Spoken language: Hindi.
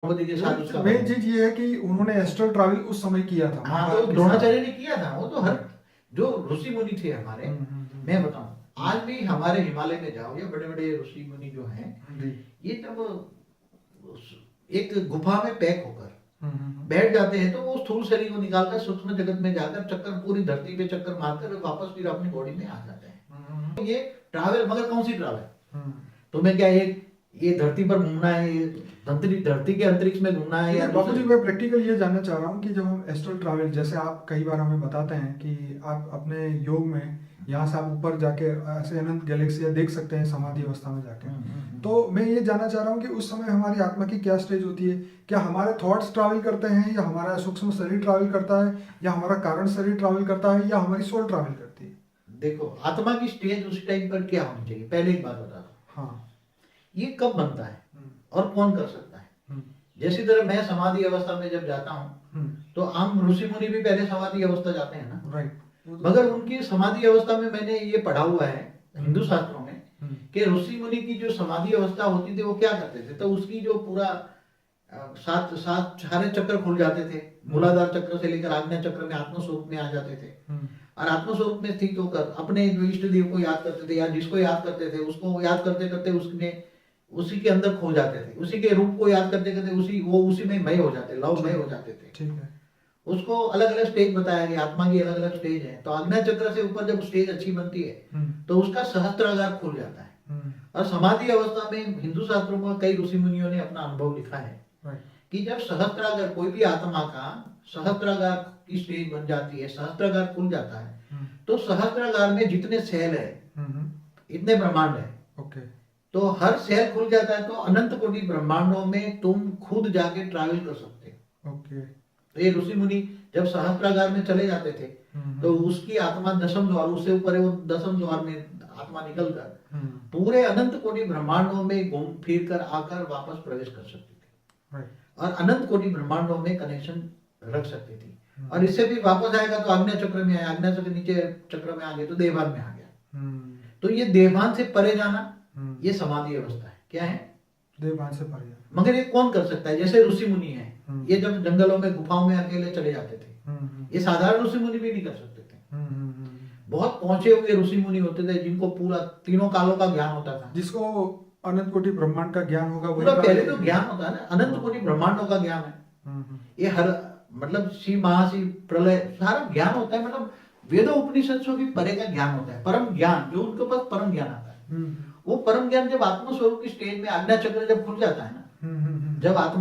द्रौपदी के साथ उसका मेन चीज ये है कि उन्होंने एस्ट्रल ट्रैवल उस समय किया था। हाँ, तो द्रोणाचार्य ने किया था। वो तो हर जो ऋषि मुनि थे हमारे, मैं बताऊं, आज भी हमारे हिमालय में जाओ या बड़े बड़े ऋषि मुनि जो हैं, ये जब एक गुफा में पैक होकर बैठ जाते हैं तो वो स्थूल शरीर को निकालकर सूक्ष्म जगत में जाकर चक्कर पूरी धरती पे चक्कर मारकर वापस फिर अपनी बॉडी में आ जाते हैं। ये ट्रैवल, मगर कौन सी ट्रैवल? तुम्हें क्या ये धरती पर घूमना है, ये धरती के अंतरिक्ष में घूमना है, या बाबू जी मैं प्रैक्टिकल ये जानना चाह रहा हूँ कि जब हम एस्ट्रल ट्रैवल, जैसे आप कई बार हमें बताते हैं कि आप अपने योग में यहाँ से आप ऊपर जाके ऐसे अनंत गैलेक्सियाँ देख सकते हैं समाधि अवस्था में जाके, तो मैं ये जानना चाह रहा हूँ कि उस समय हमारी आत्मा की क्या स्टेज होती है? क्या हमारे थॉट्स ट्रैवल करते हैं, या हमारा सूक्ष्म शरीर ट्रैवल करता है, या हमारा कारण शरीर ट्रैवल करता है, या हमारी सोल ट्रैवल करती है? देखो, आत्मा की स्टेज उस टाइम पर क्या होनी चाहिए, पहले एक बात बता दो। हाँ, ये कब बनता है और कौन कर सकता है? जैसी तरह मैं समाधि अवस्था में जब जाता हूँ तो आम ऋषि मुनि भी पहले समाधि अवस्था जाते हैं ना, राइट। मगर उनकी समाधि अवस्था में मैंने ये पढ़ा हुआ है हिंदू शास्त्रों में कि ऋषि मुनि की जो समाधि अवस्था होती थी वो क्या करते थे, तो उसकी जो पूरा सात सात सारे चक्र खुल जाते थे। मूलाधार चक्र से लेकर आज्ञा चक्र में आत्म स्वरूप में आ जाते थे, और आत्म स्वरूप में स्थित होकर अपने जो इष्ट देव को याद करते थे, या जिसको याद करते थे उसको याद करते करते उसमें उसी के अंदर खो जाते थे, उसी के रूप को याद करते करते उसी में मय हो जाते, लवमय हो जाते थे। ठीक है। उसको अलग अलग स्टेज बताया गया, आत्मा की अलग अलग स्टेज है। तो आज्ञा चक्र से ऊपर जब स्टेज अच्छी बनती है तो उसका सहस्त्रागार खुल जाता है। और समाधि अवस्था में हिंदू शास्त्रों में कई ऋषि मुनियों ने अपना अनुभव लिखा है कि जब सहस्त्रागार, कोई भी आत्मा का सहस्त्रागार की स्टेज बन जाती है, सहस्त्रागार खुल जाता है, तो सहस्त्रागार में जितने सेल है इतने ब्रह्मांड है। ओके। तो हर सेल खुल जाता है, तो अनंत कोटि ब्रह्मांडों में तुम खुद जाके ट्रैवल कर सकते हो। ओके। तो ये ऋषि मुनि जब सहस्त्रागार में चले जाते थे तो उसकी आत्मा दशम द्वार, उससे ऊपर है वो दशम द्वार में आत्मा निकलकर पूरे अनंत कोटि ब्रह्मांडों में घूम फिर कर आकर वापस प्रवेश कर सकती थी, और अनंत कोटि ब्रह्मांडों में कनेक्शन रख सकती थी। और इससे भी वापस आएगा तो आज्ञा चक्र में आया, आज्ञा चक्र नीचे चक्र में आ गया तो देवभान में आ गया। तो ये देवभान से परे जाना ये समाधि अवस्था है। क्या है? देवभान से परे जाना। मगर ये कौन कर सकता है? जैसे ऋषि मुनि है, ये जब जंगलों में गुफाओं में अकेले चले जाते थे, ये साधारण ऋषि मुनि भी नहीं कर सकते थे। बहुत पहुंचे हुए ऋषि मुनि होते थे जिनको पूरा तीनों कालों का ज्ञान होता था, जिसको अनंत कोटि ब्रह्मांड का ज्ञान होगा। पूरा पहले तो ज्ञान होता है ना, अनंत कोटि ब्रह्मांडों का ज्ञान है। ये हर मतलब शिव महाशिव प्रलय सारा ज्ञान होता है, मतलब वेदों उपनिषद से भी परे का ज्ञान होता है, परम ज्ञान जो उनके पास परम ज्ञान आता है। वो परम ज्ञान जब आत्म स्वरूप की स्टेज में आज्ञा चक्र जब खुल जाता है ना, जब आत्मा